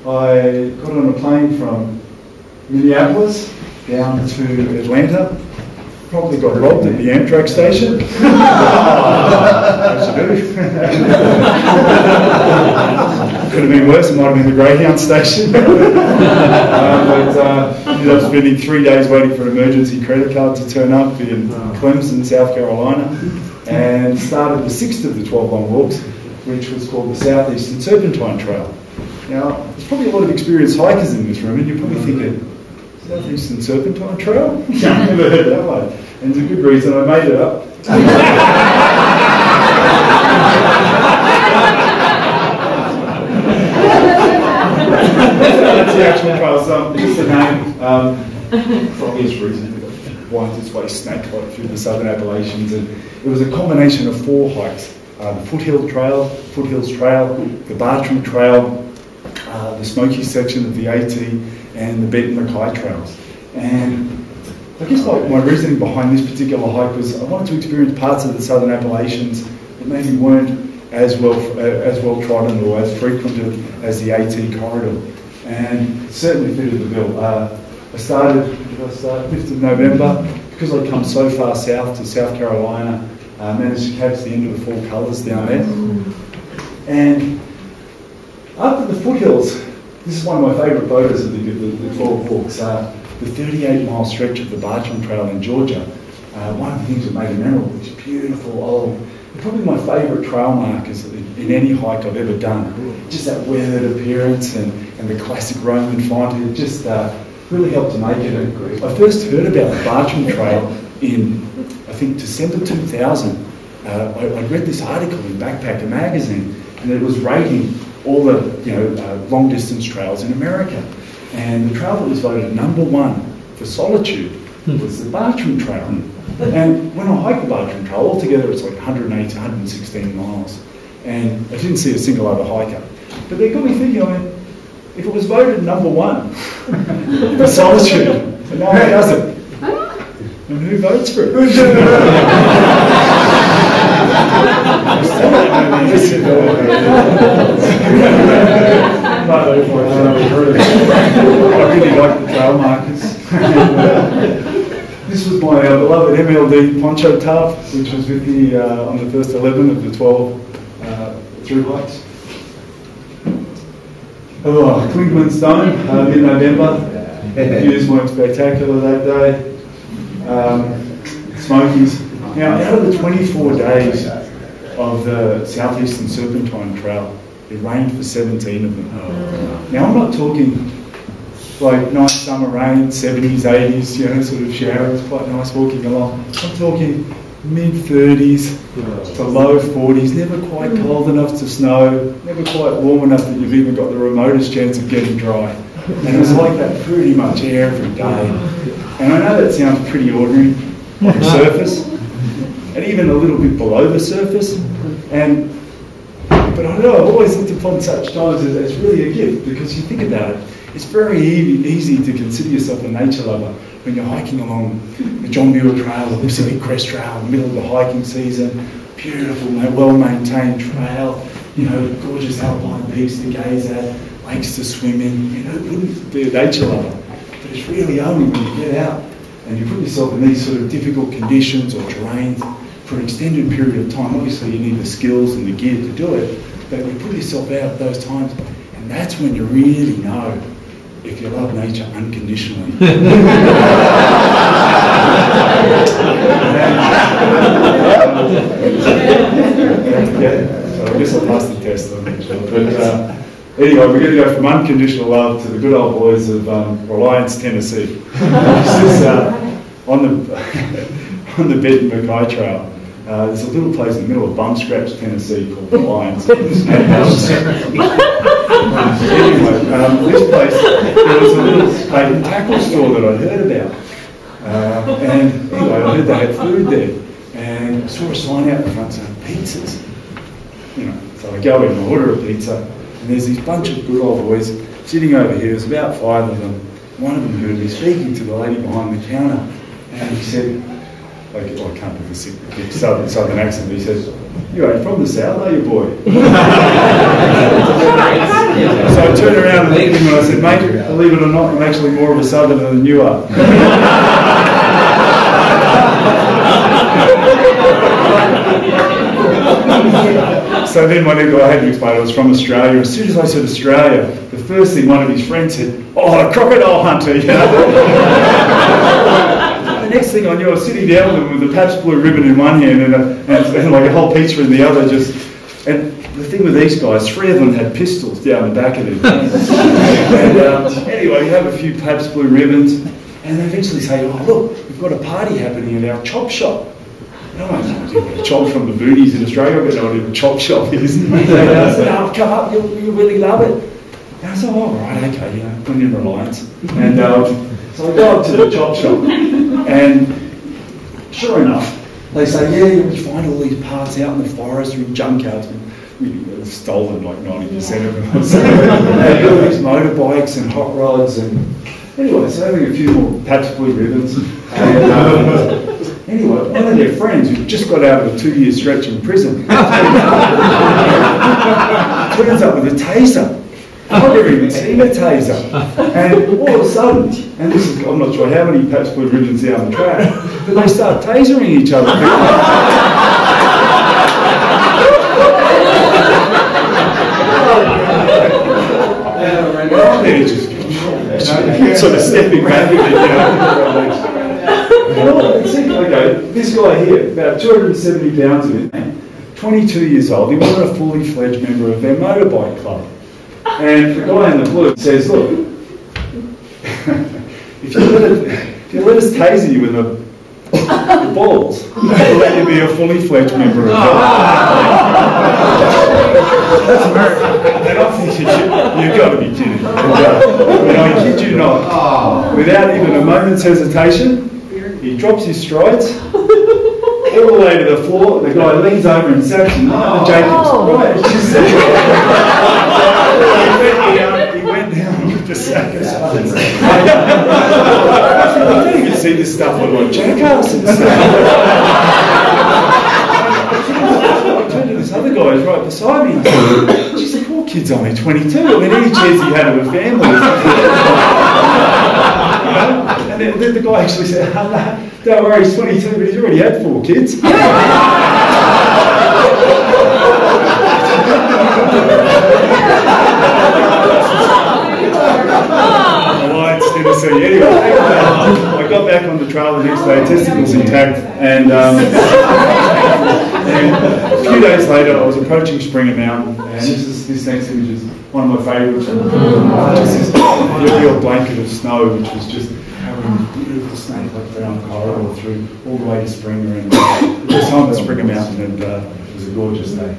I got on a plane from Minneapolis down to Atlanta. Probably got robbed at the Amtrak station. As you do. Could have been worse, it might have been the Greyhound station. But ended up spending 3 days waiting for an emergency credit card to turn up in Clemson, South Carolina, and started the 6th of the 12 long walks, which was called the Southeastern Serpentine Trail. Now, there's probably a lot of experienced hikers in this room, and you're probably thinking, Southeastern Serpentine Trail? I've never heard of that one. And there's a good reason I made it up. That's the actual trail, so just the name. For obvious reasons, it winds its way snake-like through the southern Appalachians, and it was a combination of 4 hikes. The Foothills Trail, the Bartram Trail, the Smoky section of the AT, and the Benton Mackay trails. And I guess my reasoning behind this particular hike was I wanted to experience parts of the southern Appalachians that maybe weren't as well trodden or as frequented as the AT corridor, and certainly fitted the bill. I started 5th of November, because I'd come so far south to South Carolina, managed to catch the end of the fall colours down there. And after the foothills, this is one of my favourite photos of the 12 walks, the 38-mile stretch of the Bartram Trail in Georgia. One of the things that made it memorable was beautiful old, probably my favourite trail markers in any hike I've ever done. Just that weathered appearance and the classic Roman font, it just really helped to make it. I first heard about the Bartram Trail in, I think, December 2000. I'd read this article in Backpacker magazine, and it was rating all the long distance trails in America. And the trail that was voted #1 for solitude was the Bartram Trail. And when I hiked the Bartram Trail, altogether it's like 108 to 116 miles. And I didn't see a single other hiker. But they got me thinking, if it was voted #1 for solitude, and now it doesn't, and who votes for it? I really like the trail markers. This was my beloved MLD poncho tarp, which was with me on the first 11 of the 12 through hikes. Clingman Stone, mid-November. The views weren't spectacular that day. Smokies. Now, out of the 24 days of the Southeastern Serpentine Trail, it rained for 17 of them. Now, I'm not talking like nice summer rain, 70s, 80s, sort of showers, quite nice walking along. I'm talking mid-30s to low 40s, never quite cold enough to snow, never quite warm enough that you've even got the remotest chance of getting dry. And it was like that pretty much every day. And I know that sounds pretty ordinary on the surface, and even a little bit below the surface. But I know I've always looked upon such times as really a gift, because you think about it, it's very easy to consider yourself a nature lover when you're hiking along the John Muir Trail or the Pacific Crest Trail in the middle of the hiking season. Beautiful, well-maintained trail, gorgeous alpine peaks to gaze at, lakes to swim in. Wouldn't be a nature lover. But it's really only when you get out and you put yourself in these sort of difficult conditions or terrains for an extended period of time. Obviously you need the skills and the gear to do it, but you put yourself out at those times, and that's when you really know if you love nature unconditionally. So I guess I passed the test on that. But anyway, we're going to go from unconditional love to the good old boys of Reliance, Tennessee. This is on the Benton Mackay Trail. There's a little place in the middle of Bum Scratch, Tennessee called Reliance. Anyway, this place, there was a little tackle store that I'd heard about. And anyway, I heard they had food there. And I saw a sign out the front saying pizzas. So I go in and order a pizza. And there's this bunch of good old boys sitting over here. There's about 5 of them. One of them heard me speaking to the lady behind the counter. And he said, I can't do this southern accent, but he says, "You ain't from the south, are you, boy?" So I turned around down and looked at him and I said, mate, believe it or not, I'm actually more of a southerner than you are. So then my new guy had to explain I was from Australia. As soon as I said Australia, the first thing one of his friends said, oh, a crocodile hunter, you know. The next thing I knew, I was sitting down with him with a Pabst Blue Ribbon in one hand and like a whole pizza in the other. And the thing with these guys, 3 of them had pistols down the back of them. Anyway, you have a few Pabst Blue Ribbons, and they eventually say, oh, look, we've got a party happening at our chop shop. No, I don't know what a chop from the boonies in Australia. I don't know what a chop shop is. And I said, oh, come up, you'll really love it. And I said, oh, right, okay, you know, put in Reliance. And so I go up to the chop shop, and sure enough, they say, yeah, we find all these parts out in the forest or in junkyards. We've stolen like 90% of them. So they got all these motorbikes and hot rods. And anyway, so having a few more Pabst Blue Ribbons. And, anyway, one of their friends who just got out of a 2-year stretch in prison turns up with a taser. I've never even seen a taser. And all of a sudden, and this is, I'm not sure how many Pabst Blue Ribbons down the track, but they start tasering each other. They're just sort of stepping back in okay, this guy here, about 270 pounds of him, 22 years old, he wasn't a fully fledged member of their motorbike club. And the guy in the blue says, look, if you let us taser you with the balls, we'll let you be a fully fledged member of the club. That's American. And I'm thinking, you've got to be kidding. And I kid you not, without even a moment's hesitation, he drops his strides all the way to the floor. The guy leans over and saps him right in the Jacobs. Right, he went down with the sack of spuds. I don't even see this stuff on like Jackass and stuff. I turned to this other guy who's right beside me and I said, geez, the poor kid's only 22. I mean, any chance he had of a family. And then the guy actually said, oh, no, don't worry, he's 22, but he's already had 4 kids. The lights didn't see. Anyway, I got back on the trail the next day, testicles intact, and a few days later I was approaching Springer Mountain, and this next image is one of my favourites. Just this real blanket of snow, which was just having this beautiful snake-like brown corridor through all the way to Springer, and just on the Springer Mountain, and it was a gorgeous day.